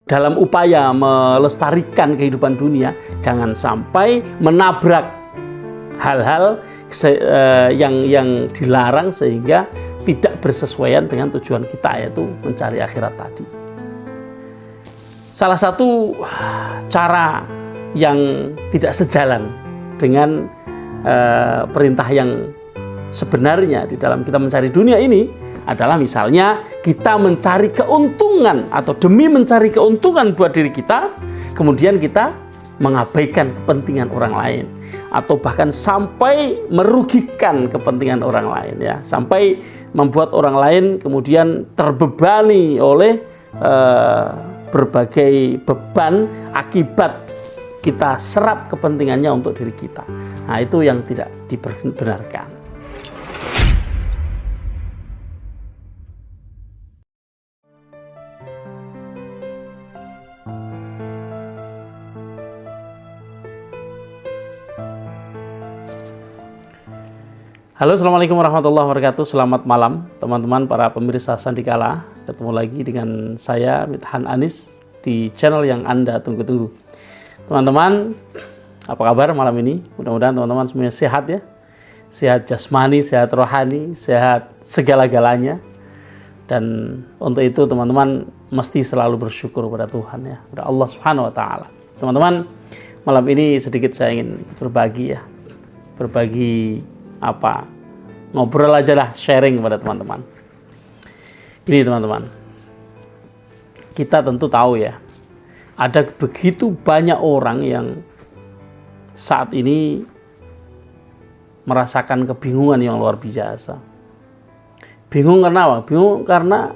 dalam upaya melestarikan kehidupan dunia, jangan sampai menabrak hal-hal yang dilarang sehingga tidak bersesuaian dengan tujuan kita, yaitu mencari akhirat tadi. Salah satu cara yang tidak sejalan dengan perintah yang sebenarnya di dalam kita mencari dunia ini adalah misalnya kita mencari keuntungan atau demi mencari keuntungan buat diri kita, kemudian kita mengabaikan kepentingan orang lain atau bahkan sampai merugikan kepentingan orang lain, ya, sampai membuat orang lain kemudian terbebani oleh berbagai beban akibat kita serap kepentingannya untuk diri kita. Nah, itu yang tidak dibenarkan. Halo, assalamualaikum warahmatullahi wabarakatuh. Selamat malam teman-teman para pemirsa Sandikala. Ketemu lagi dengan saya Mithan Anis di channel yang Anda tunggu-tunggu. Teman-teman, apa kabar malam ini? Mudah-mudahan teman-teman semuanya sehat, ya. Sehat jasmani, sehat rohani, sehat segala-galanya. Dan untuk itu teman-teman mesti selalu bersyukur kepada Tuhan, ya, kepada Allah Subhanahu wa taala. Teman-teman, malam ini sedikit saya ingin berbagi, ya. Berbagi ngobrol aja lah, sharing kepada teman-teman. Ini teman-teman, kita tentu tahu, ya, ada begitu banyak orang yang saat ini merasakan kebingungan yang luar biasa. Bingung karena apa? Bingung karena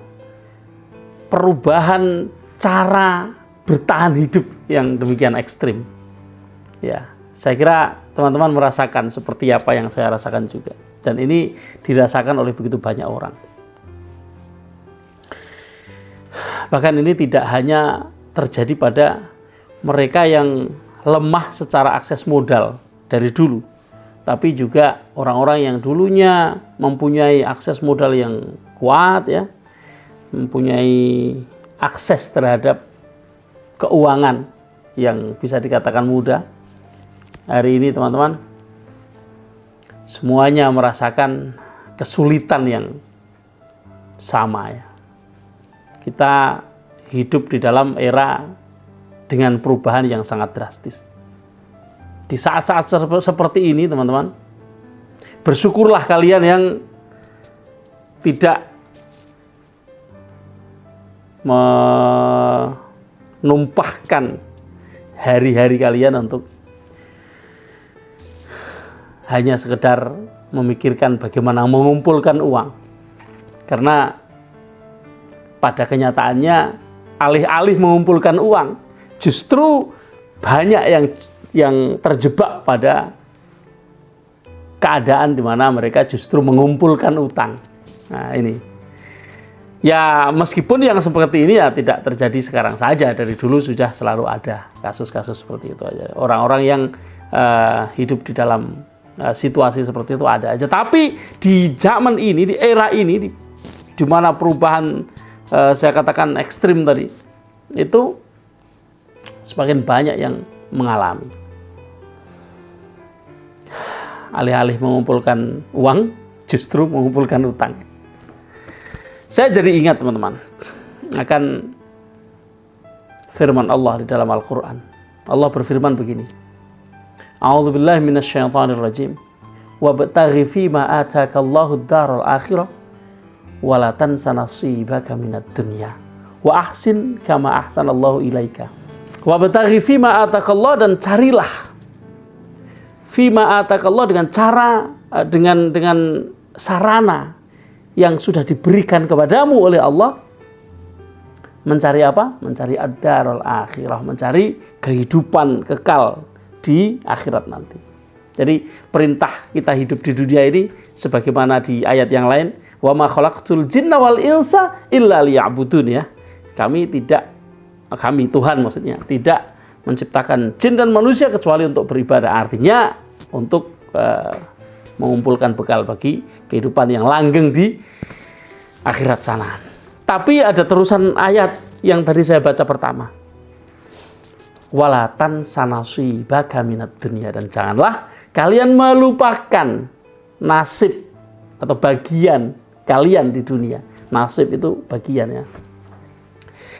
perubahan cara bertahan hidup yang demikian ekstrim. Ya, saya kira teman-teman merasakan seperti apa yang saya rasakan juga. Dan ini dirasakan oleh begitu banyak orang. Bahkan ini tidak hanya terjadi pada mereka yang lemah secara akses modal dari dulu, tapi juga orang-orang yang dulunya mempunyai akses modal yang kuat, ya, mempunyai akses terhadap keuangan yang bisa dikatakan mudah. Hari ini teman-teman semuanya merasakan kesulitan yang sama, ya. Kita hidup di dalam era dengan perubahan yang sangat drastis. Di saat-saat seperti ini teman-teman, bersyukurlah kalian yang tidak menumpahkan hari-hari kalian untuk hanya sekedar memikirkan bagaimana mengumpulkan uang. Karena pada kenyataannya alih-alih mengumpulkan uang, justru banyak yang terjebak pada keadaan di mana mereka justru mengumpulkan utang. Nah, ini. Ya, meskipun yang seperti ini ya tidak terjadi sekarang saja, dari dulu sudah selalu ada kasus-kasus seperti itu aja. Orang-orang yang hidup di dalam situasi seperti itu ada aja. Tapi di zaman ini, di era ini, di mana perubahan saya katakan ekstrim tadi, itu semakin banyak yang mengalami. Alih-alih mengumpulkan uang, justru mengumpulkan utang. Saya jadi ingat teman-teman akan firman Allah di dalam Al-Quran. Allah berfirman begini, A'udzubillahi minasyaitonirrajim. Wabtaghi fima atakallahu ad-daral akhirah wa la tansa nasibaka minad dunya wa ahsin kama ahsanallahu ilaika. Wabtaghi fima atakallahu, dan carilah fima atakallahu dengan cara dengan sarana yang sudah diberikan kepadamu oleh Allah. Mencari apa? Mencari ad-daral akhirah, mencari kehidupan kekal di akhirat nanti. Jadi perintah kita hidup di dunia ini sebagaimana di ayat yang lain, wa ma khalaqtul jinna wal insa illa liya'budun, ya. Kami Tuhan maksudnya tidak menciptakan jin dan manusia kecuali untuk beribadah. Artinya untuk mengumpulkan bekal bagi kehidupan yang langgeng di akhirat sana. Tapi ada terusan ayat yang tadi saya baca pertama. walatan sanasi baga minat dunia, dan janganlah kalian melupakan nasib atau bagian kalian di dunia. Nasib itu bagian ya.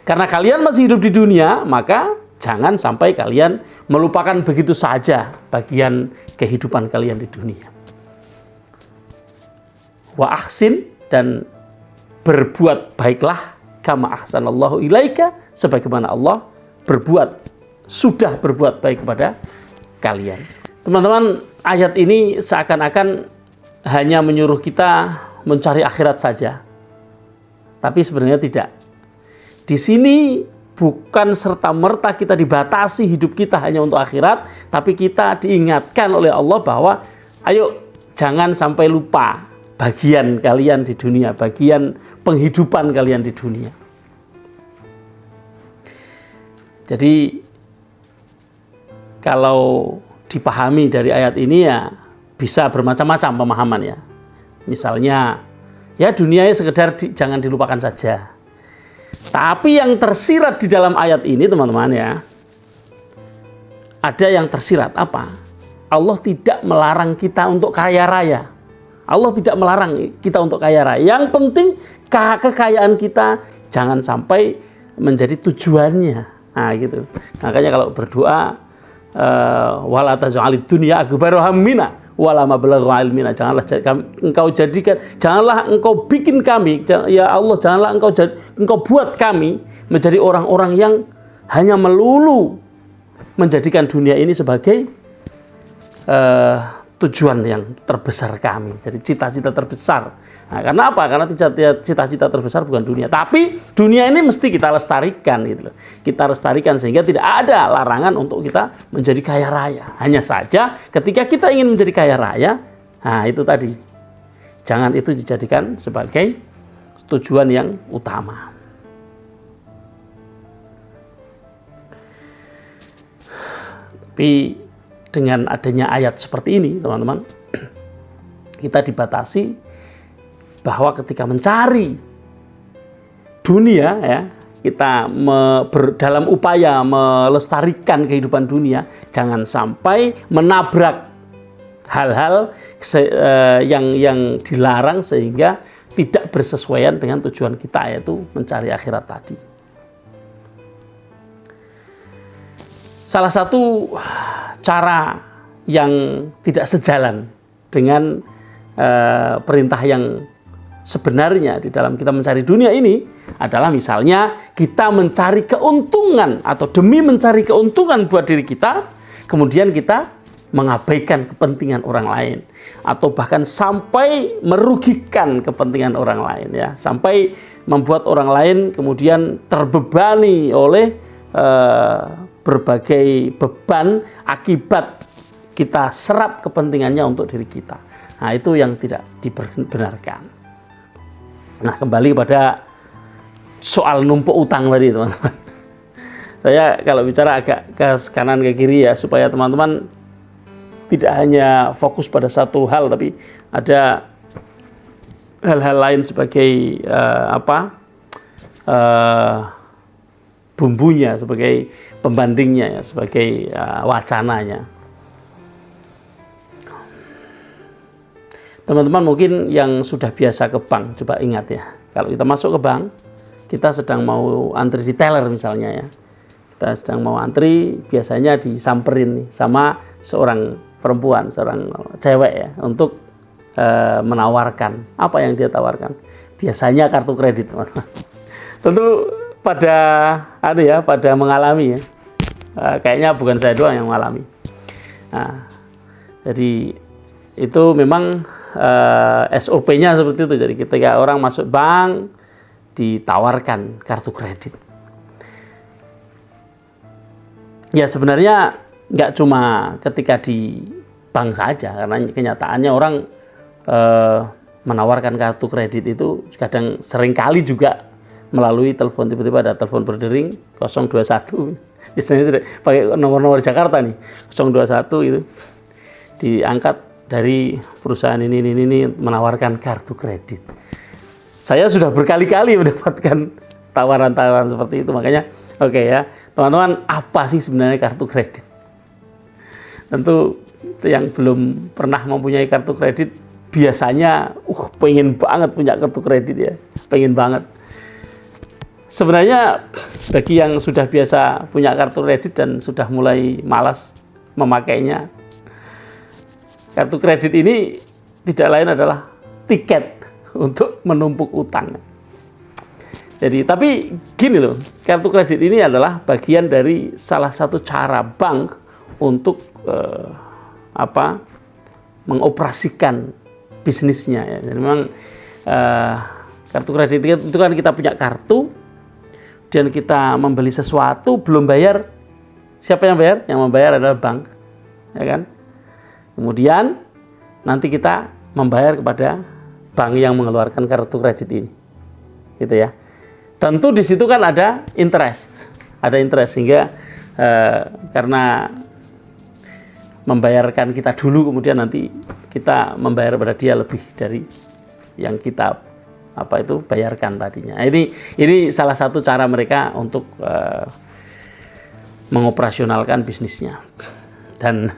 Karena kalian masih hidup di dunia, maka jangan sampai kalian melupakan begitu saja bagian kehidupan kalian di dunia. Wa ahsin, dan berbuat baiklah, kama ahsanallahu ilaika, sebagaimana Allah sudah berbuat baik kepada kalian. Teman-teman, ayat ini seakan-akan hanya menyuruh kita mencari akhirat saja. Tapi sebenarnya tidak. Di sini bukan serta-merta kita dibatasi hidup kita hanya untuk akhirat, tapi kita diingatkan oleh Allah bahwa ayo jangan sampai lupa bagian kalian di dunia, bagian penghidupan kalian di dunia. Jadi kalau dipahami dari ayat ini ya bisa bermacam-macam pemahaman ya. Misalnya ya dunianya sekedar jangan dilupakan saja. Tapi yang tersirat di dalam ayat ini teman-teman ya, ada yang tersirat apa? Allah tidak melarang kita untuk kaya raya. Allah tidak melarang kita untuk kaya raya. Yang penting kekayaan kita jangan sampai menjadi tujuannya. Nah gitu. Makanya kalau berdoa wala taj'alid dunya akbara hammina wala mablagha ilmina, janganlah engkau bikin kami, ya Allah, janganlah engkau buat kami menjadi orang-orang yang hanya melulu menjadikan dunia ini sebagai tujuan yang terbesar kami, jadi cita-cita terbesar. Nah, karena apa? Karena cita-cita terbesar bukan dunia, tapi dunia ini mesti kita lestarikan gitu loh. Kita lestarikan sehingga tidak ada larangan untuk kita menjadi kaya raya. Hanya saja ketika kita ingin menjadi kaya raya, nah itu tadi, jangan itu dijadikan sebagai tujuan yang utama. Tapi dengan adanya ayat seperti ini, teman-teman, kita dibatasi bahwa ketika mencari dunia, ya, kita dalam upaya melestarikan kehidupan dunia, jangan sampai menabrak hal-hal yang dilarang sehingga tidak bersesuaian dengan tujuan kita, yaitu mencari akhirat tadi. Salah satu cara yang tidak sejalan dengan perintah yang sebenarnya di dalam kita mencari dunia ini adalah misalnya kita mencari keuntungan atau demi mencari keuntungan buat diri kita, kemudian kita mengabaikan kepentingan orang lain atau bahkan sampai merugikan kepentingan orang lain ya, sampai membuat orang lain kemudian terbebani oleh berbagai beban akibat kita serap kepentingannya untuk diri kita. Nah, itu yang tidak dibenarkan. Nah, kembali pada soal numpuk utang tadi, teman-teman. Saya kalau bicara agak ke kanan ke kiri ya, supaya teman-teman tidak hanya fokus pada satu hal, tapi ada hal-hal lain sebagai bumbunya, sebagai pembandingnya, ya, sebagai wacananya. Teman-teman mungkin yang sudah biasa ke bank, coba ingat ya, kalau kita masuk ke bank, kita sedang mau antri di teller misalnya ya, kita sedang mau antri, biasanya disamperin nih sama seorang perempuan, seorang cewek ya, untuk menawarkan. Apa yang dia tawarkan? Biasanya kartu kredit, teman-teman. Tentu pada mengalami ya, kayaknya bukan saya doang yang mengalami. Nah, jadi itu memang SOP-nya seperti itu. Jadi ketika orang masuk bank ditawarkan kartu kredit. Ya sebenarnya nggak cuma ketika di bank saja, karena kenyataannya orang menawarkan kartu kredit itu kadang seringkali juga melalui telepon, tiba-tiba ada telepon berdering 021. Biasanya sudah pakai nomor-nomor Jakarta nih, 021 itu diangkat dari perusahaan ini menawarkan kartu kredit. Saya sudah berkali-kali mendapatkan tawaran-tawaran seperti itu, makanya oke ya, Teman-teman, apa sih sebenarnya kartu kredit? Tentu yang belum pernah mempunyai kartu kredit biasanya pengen banget punya kartu kredit ya, pengen banget. Sebenarnya bagi yang sudah biasa punya kartu kredit dan sudah mulai malas memakainya, kartu kredit ini tidak lain adalah tiket untuk menumpuk utang. Jadi, tapi gini loh, kartu kredit ini adalah bagian dari salah satu cara bank untuk mengoperasikan bisnisnya. Ya. Jadi memang kartu kredit itu kan kita punya kartu, dan kita membeli sesuatu belum bayar, siapa yang bayar? Yang membayar adalah bank, ya kan? Kemudian nanti kita membayar kepada bank yang mengeluarkan kartu kredit ini, gitu ya. Tentu di situ kan ada interest sehingga karena membayarkan kita dulu, kemudian nanti kita membayar pada dia lebih dari yang kita bayarkan tadinya. Ini salah satu cara mereka untuk mengoperasionalkan bisnisnya, dan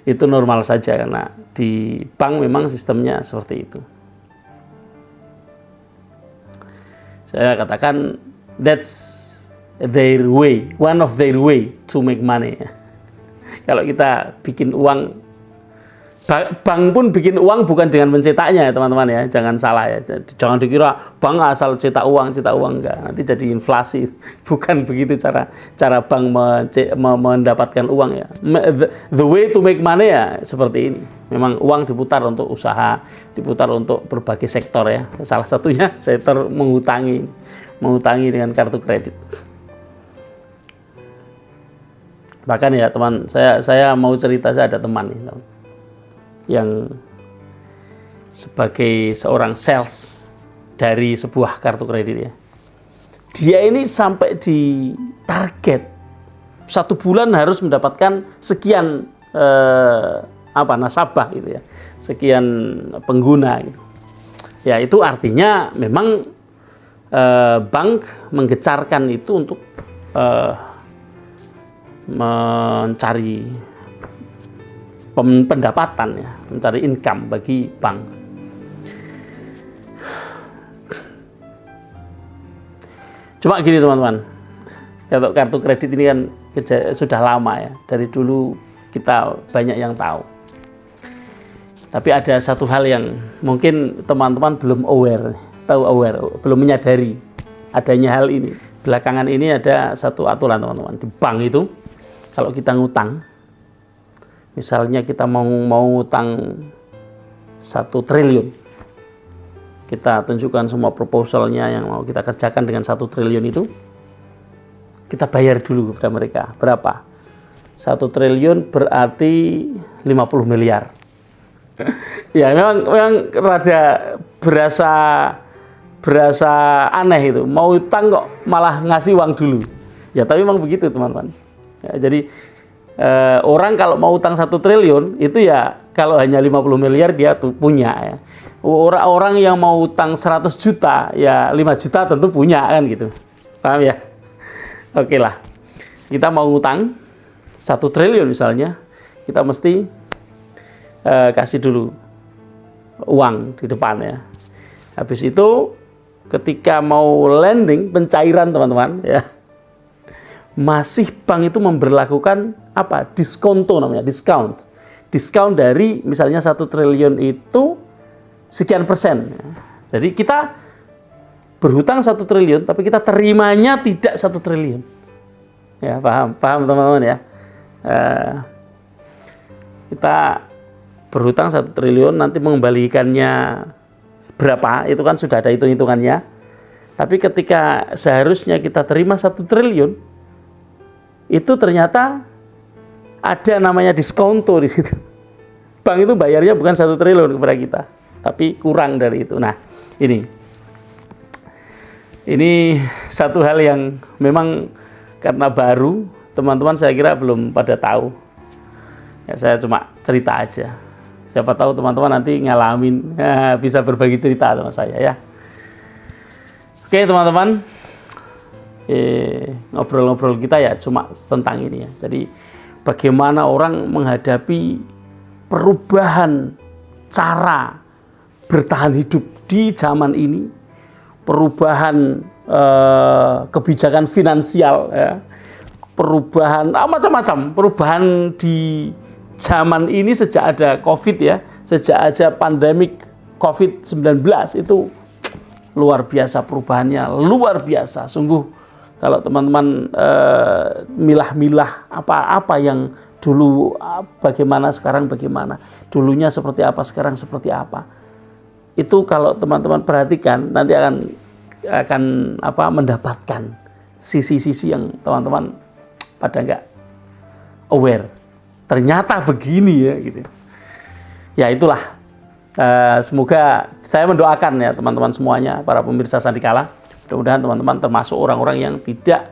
itu normal saja karena di bank memang sistemnya seperti itu. Saya katakan that's their way, one of their way to make money. Kalau kita bikin uang, bank pun bikin uang bukan dengan mencetaknya ya teman-teman ya, jangan salah ya. Jangan dikira bank asal cetak uang enggak, nanti jadi inflasi. Bukan begitu cara bank mendapatkan uang ya. The way to make money ya seperti ini. Memang uang diputar untuk usaha, diputar untuk berbagai sektor ya. Salah satunya sektor mengutangi dengan kartu kredit. Bahkan ya teman, saya mau cerita, saya ada teman nih, teman, yang sebagai seorang sales dari sebuah kartu kredit ya. Dia ini sampai di target 1 bulan harus mendapatkan sekian nasabah gitu ya, sekian pengguna gitu. Ya itu artinya memang bank menggecarkan itu untuk mencari pendapatan ya, mencari income bagi bank. Cuma gini teman-teman, kartu kredit ini kan sudah lama ya, dari dulu kita banyak yang tahu. Tapi ada satu hal yang mungkin teman-teman belum aware, belum menyadari adanya hal ini. Belakangan ini ada satu aturan teman-teman, di bank itu kalau kita ngutang, misalnya kita mau ngutang 1 triliun, kita tunjukkan semua proposalnya yang mau kita kerjakan dengan 1 triliun itu, kita bayar dulu kepada mereka. Berapa? 1 triliun berarti 50 miliar. Ya memang rada berasa aneh itu, mau utang kok malah ngasih uang dulu. Ya tapi memang begitu teman-teman. Ya, jadi orang kalau mau utang 1 triliun itu ya kalau hanya 50 miliar dia tuh punya ya. Orang yang mau utang 100 juta ya 5 juta tentu punya kan gitu. Paham ya? Oke lah. Kita mau ngutang 1 triliun misalnya, kita mesti kasih dulu uang di depan ya. Habis itu ketika mau landing pencairan teman-teman ya, masih bank itu memberlakukan diskonto namanya, diskon dari misalnya 1 triliun itu sekian persen. Jadi kita berhutang 1 triliun tapi kita terimanya tidak 1 triliun. Ya, paham teman-teman ya. Kita berhutang 1 triliun, nanti mengembalikannya berapa itu kan sudah ada hitung-hitungannya. Tapi ketika seharusnya kita terima 1 triliun, itu ternyata ada namanya diskonto di situ. Bank itu bayarnya bukan 1 triliun kepada kita, tapi kurang dari itu. Nah, ini satu hal yang memang karena baru, teman-teman saya kira belum pada tahu. Ya, saya cuma cerita aja. Siapa tahu teman-teman nanti ngalamin, bisa berbagi cerita sama saya ya. Oke teman-teman, ngobrol-ngobrol kita ya cuma tentang ini ya. Jadi bagaimana orang menghadapi perubahan cara bertahan hidup di zaman ini, perubahan kebijakan finansial ya, perubahan macam-macam, perubahan di zaman ini sejak ada COVID ya, sejak ada pandemik COVID-19 itu luar biasa perubahannya, luar biasa sungguh. Kalau teman-teman milah-milah apa yang dulu bagaimana, sekarang bagaimana, dulunya seperti apa, sekarang seperti apa, itu kalau teman-teman perhatikan nanti akan mendapatkan sisi-sisi yang teman-teman pada nggak aware. Ternyata begini ya gitu. Ya itulah. Semoga saya mendoakan ya teman-teman semuanya, para pemirsa Sandikala, mudah-mudahan teman-teman termasuk orang-orang yang tidak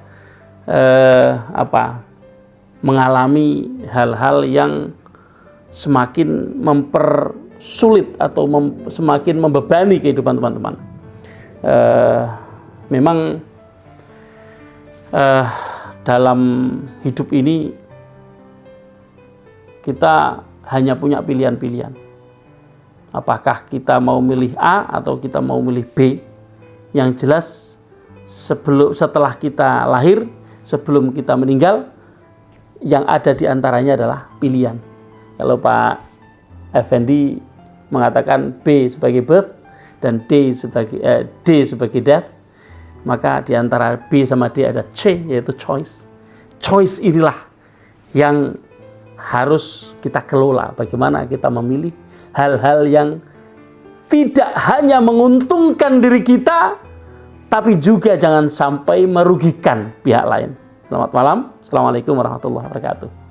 mengalami hal-hal yang semakin mempersulit atau semakin membebani kehidupan teman-teman. Memang dalam hidup ini kita hanya punya pilihan-pilihan. Apakah kita mau milih A atau kita mau milih B? Yang jelas setelah kita lahir, sebelum kita meninggal, yang ada di antaranya adalah pilihan. Kalau Pak Effendi mengatakan B sebagai birth dan D sebagai death, maka di antara B sama D ada C, yaitu choice. Choice inilah yang harus kita kelola. Bagaimana kita memilih hal-hal yang tidak hanya menguntungkan diri kita, tapi juga jangan sampai merugikan pihak lain. Selamat malam. Assalamualaikum warahmatullahi wabarakatuh.